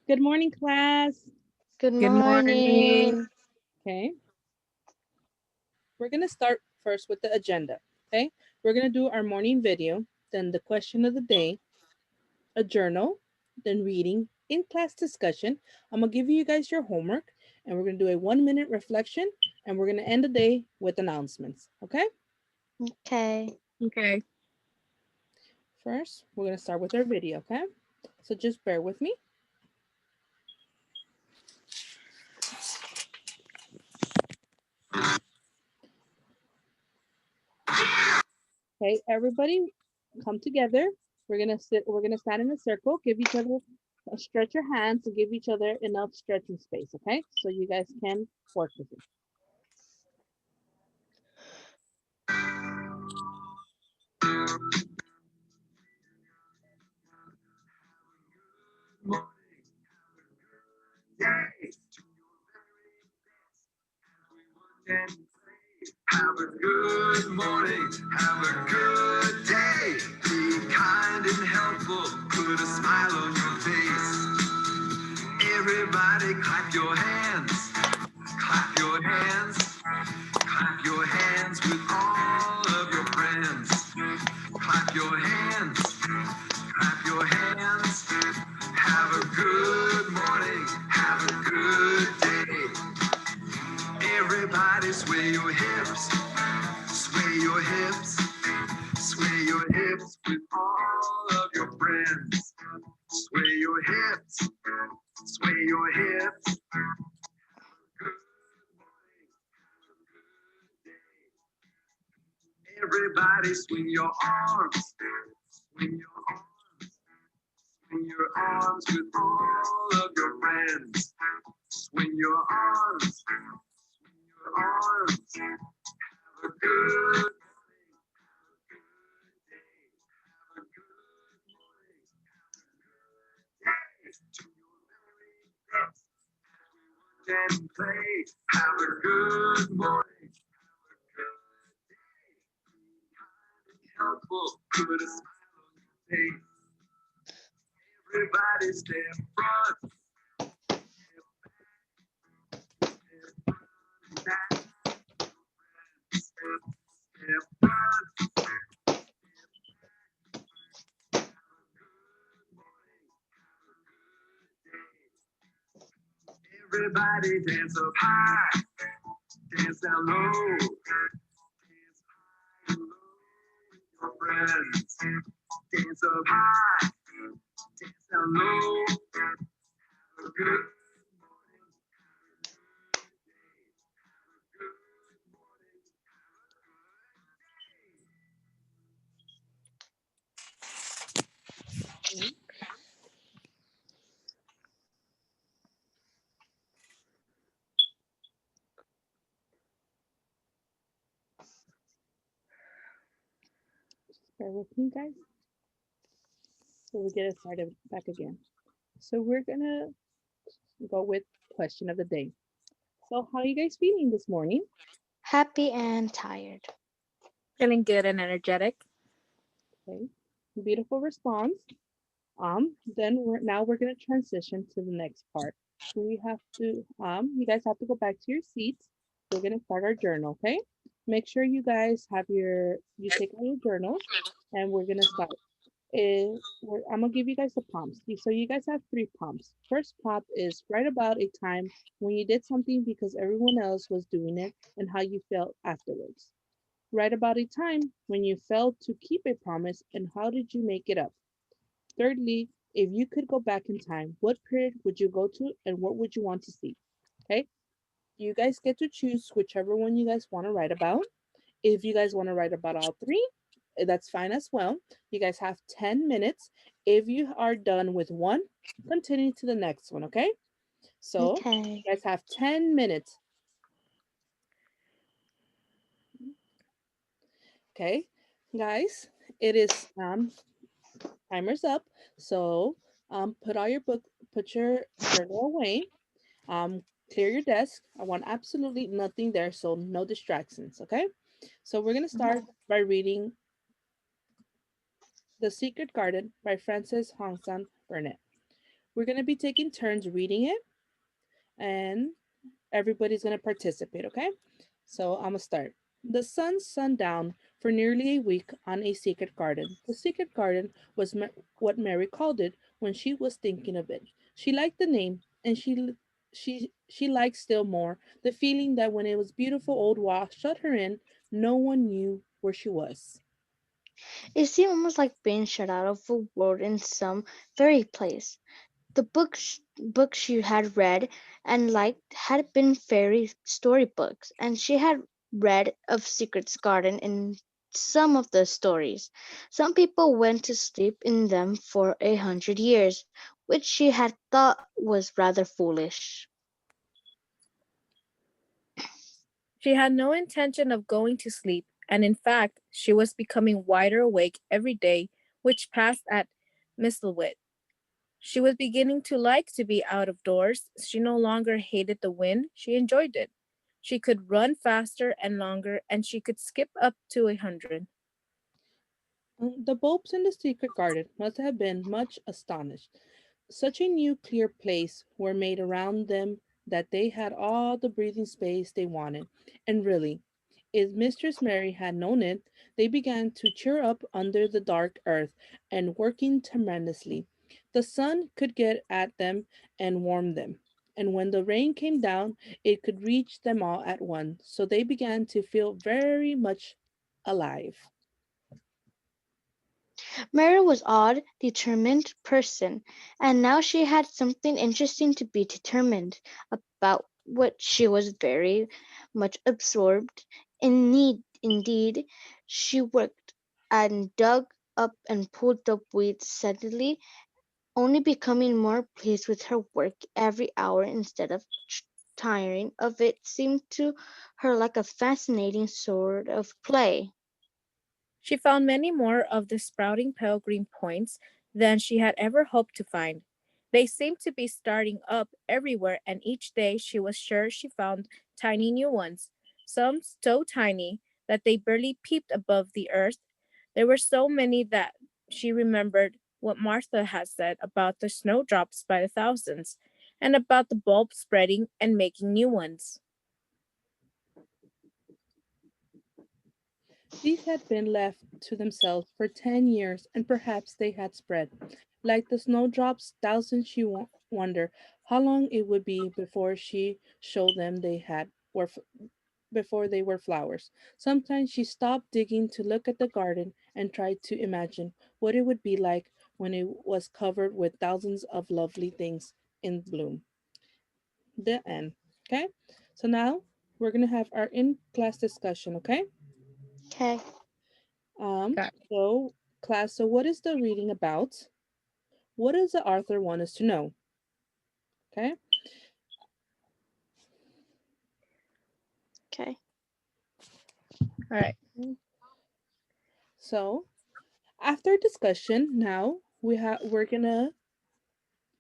Good morning, class. Good Good morning. morning. Okay, we're gonna start first with the agenda. Okay, we're gonna do our morning video, then the question of the day, a journal, then reading, in class discussion. I'm gonna give you guys your homework, and we're gonna do a 1 minute reflection, and we're gonna end the day with announcements. Okay, Okay. Okay. first we're gonna start with our video. Okay, so just bear with me. Okay, everybody, come together. We're gonna stand in a circle, give each other stretch your hands and give each other enough stretching space, okay? So you guys can work with it. Have a good morning, have a good day. Be kind and helpful, put a smile on your face. Everybody clap your hands, clap your hands, clap your hands with all of your friends. Clap your hands, clap your hands. Have a good morning, have a good day. Everybody sway your hips, sway your hips, sway your hips with all of your friends. Sway your hips, sway your hips. Everybody swing your arms, swing your arms, swing your arms with all of your friends. Swing your arms, swing your arms. Have a good and play. Have a good morning. Helpful. Put a smile on your face. Everybody step front. Step front. Everybody dance up high. Dance down low. Dance high and low with your friends. Dance up high. Dance down low. Have a good Okay, just bear with me, guys. So we get it started back again. So we're gonna go with question of the day. So how are you guys feeling this morning? Happy and tired. Feeling good and energetic. Okay, beautiful response. Then we're gonna transition to the next part. We have to you guys have to go back to your seats. We're gonna start our journal, okay? Make sure you guys have you take out your journals, and we're gonna start. I'm gonna give you guys the prompts. So you guys have three prompts. First prompt is write about a time when you did something because everyone else was doing it and how you felt afterwards. Write about a time when you failed to keep a promise and how did you make it up. Thirdly, if you could go back in time, what period would you go to and what would you want to see? Okay, you guys get to choose whichever one you guys want to write about. If you guys want to write about all three, that's fine as well. You guys have 10 minutes. If you are done with one, continue to the next one, okay? So Okay. you guys have 10 minutes, okay? Guys, it is timer's up. So put all your put your journal away. Clear your desk. I want absolutely nothing there, so no distractions, okay? So we're gonna start by reading The Secret Garden by Frances Hongsan Burnett. We're going to be taking turns reading it, and everybody's going to participate, okay? So I'm going to start. The sun shone down for nearly a week on a secret garden. The secret garden was what Mary called it when she was thinking of it. She liked the name, and she liked still more the feeling that when it was beautiful old wall shut her in, no one knew where she was. It seemed almost like being shut out of a world in some fairy place. The books she had read and liked had been fairy storybooks, and she had read of Secret's Garden in some of the stories. Some people went to sleep in them for 100 years, which she had thought was rather foolish. She had no intention of going to sleep, and in fact, she was becoming wider awake every day, which passed at Mistletoe. She was beginning to like to be out of doors. She no longer hated the wind, she enjoyed it. She could run faster and longer, and she could skip up to 100. The bulbs in the secret garden must have been much astonished. Such a new, clear place were made around them that they had all the breathing space they wanted. And really, if Mistress Mary had known it, they began to cheer up under the dark earth and working tremendously. The sun could get at them and warm them. And when the rain came down, it could reach them all at once. So they began to feel very much alive. Mary was odd, determined person, and now she had something interesting to be determined about which she was very much absorbed. Indeed, she worked and dug up and pulled up weeds steadily, only becoming more pleased with her work every hour instead of tiring of it seemed to her like a fascinating sort of play. She found many more of the sprouting pale green points than she had ever hoped to find. They seemed to be starting up everywhere, and each day she was sure she found tiny new ones, some so tiny that they barely peeped above the earth. There were so many that she remembered what Martha had said about the snowdrops by the thousands, and about the bulbs spreading and making new ones. These had been left to themselves for 10 years, and perhaps they had spread. Like the snowdrops, thousands she wondered how long it would be before she showed them before they were flowers. Sometimes she stopped digging to look at the garden and tried to imagine what it would be like when it was covered with thousands of lovely things in bloom. The end. Okay? So now we're gonna have our in-class discussion, okay? Okay, Um, Got so class, so what is the reading about? What does the author want us to know? Okay. okay. All right. So after discussion, now we're gonna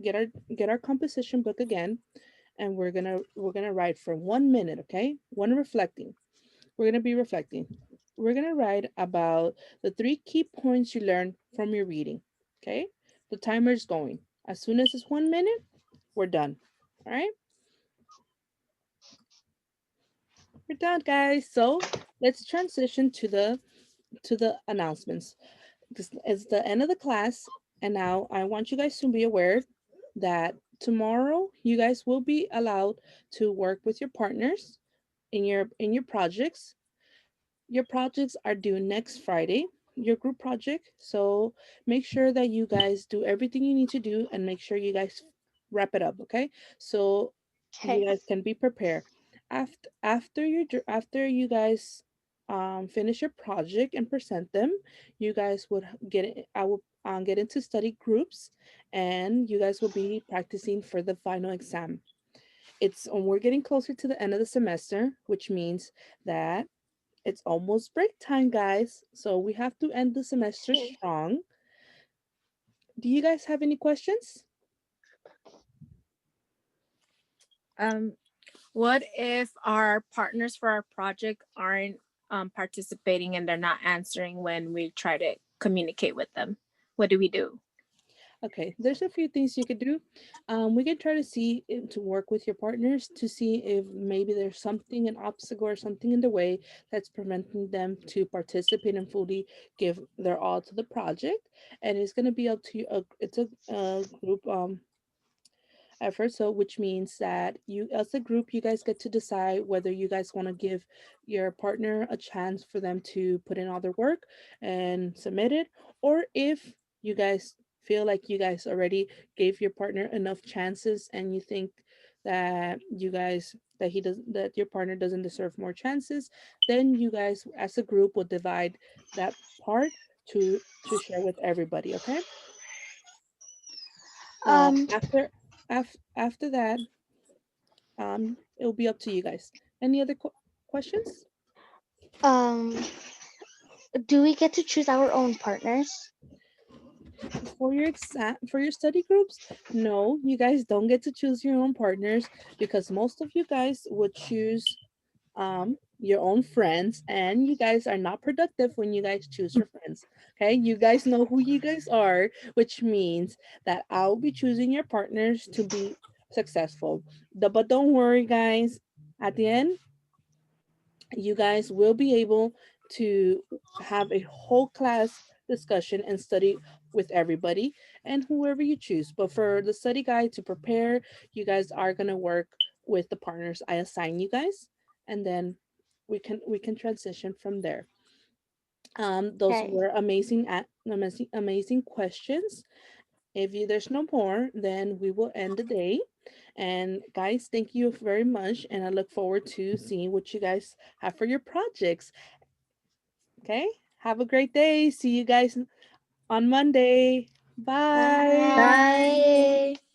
get our get our composition book again, and we're gonna write for 1 minute, okay? One reflecting. We're gonna be reflecting. We're gonna write about the three key points you learned from your reading. Okay? The timer's going. As soon as it's 1 minute, we're done. All right? We're done, guys. So let's transition to the announcements. This is the end of the class, and now I want you guys to be aware that tomorrow you guys will be allowed to work with your partners in your projects. Your projects are due next Friday, your group project. So make sure that you guys do everything you need to do and make sure you guys wrap it up, okay? So you Okay. guys can be prepared. After you guys finish your project and present them, you guys would I will get into study groups, and you guys will be practicing for the final exam. We're getting closer to the end of the semester, which means that it's almost break time, guys. So we have to end the semester Okay. strong. Do you guys have any questions? Um, what if our partners for our project aren't participating and they're not answering when we try to communicate with them? What do we do? Okay, there's a few things you could do. We can try to see to work with your partners to see if maybe there's something, an obstacle or something in the way that's preventing them to participate and fully give their all to the project. And it's going to be up to you. It's a group effort. So, which means that you, as a group, you guys get to decide whether you guys want to give your partner a chance for them to put in all their work and submit it, or if you guys feel like you guys already gave your partner enough chances and you think that you guys that he does that your partner doesn't deserve more chances, then you guys as a group will divide that part to share with everybody. Okay. Um, After after that, it'll be up to you guys. Any other questions? um, do we get to choose our own partners? For your for your study groups, no, you guys don't get to choose your own partners because most of you guys would choose your own friends, and you guys are not productive when you guys choose your friends. Okay, you guys know who you guys are, which means that I'll be choosing your partners to be successful. But don't worry, guys, at the end you guys will be able to have a whole class discussion and study with everybody and whoever you choose. But for the study guide to prepare, you guys are going to work with the partners I assign you guys, and then we can transition from there. Those Okay. were amazing questions. If you, there's no more, then we will end the day. And guys, thank you very much. And I look forward to seeing what you guys have for your projects. Okay. Have a great day. See you guys on Monday. Bye. Bye. Bye.